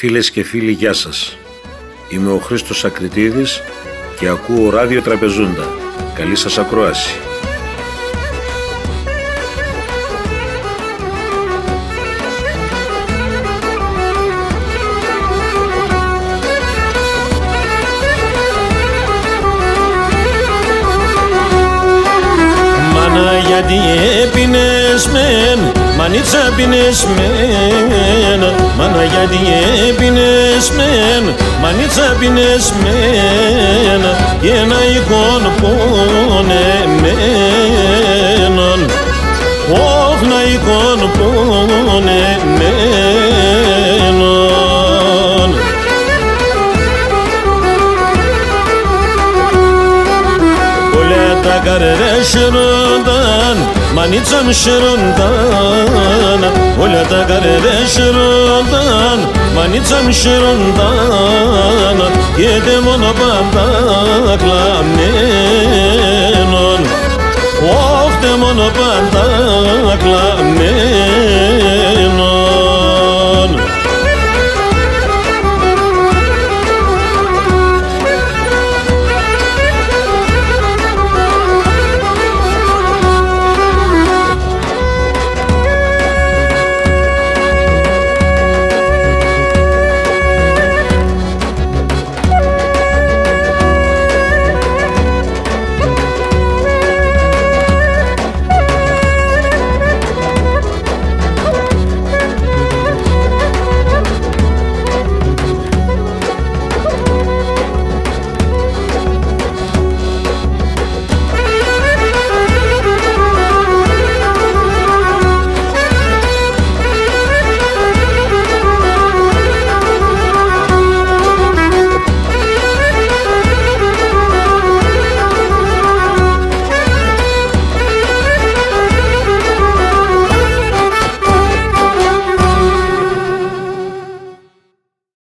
Φίλες και φίλοι, γεια σας. Είμαι ο Χρήστος Ακριτίδης και ακούω Ράδιο Τραπεζούντα. Καλή σας ακρόαση. Γιατί έπινες μεν, μανίτσα πίνες μεν. Μάνα γιατί έπινες μεν, μανίτσα πίνες μεν. Και ένα εικόν πονεμένον, όχ να εικόν πονεμένον. Όλα τα καρδιά σιρούνταν, μανίτσα μ' σιρούνταν. Όλα τα καρδιά σιρούνταν, μανίτσα μ' σιρούνταν. Και δε μόνο πάντα κλαμμένον, όχ δε μόνο πάντα κλαμμένον.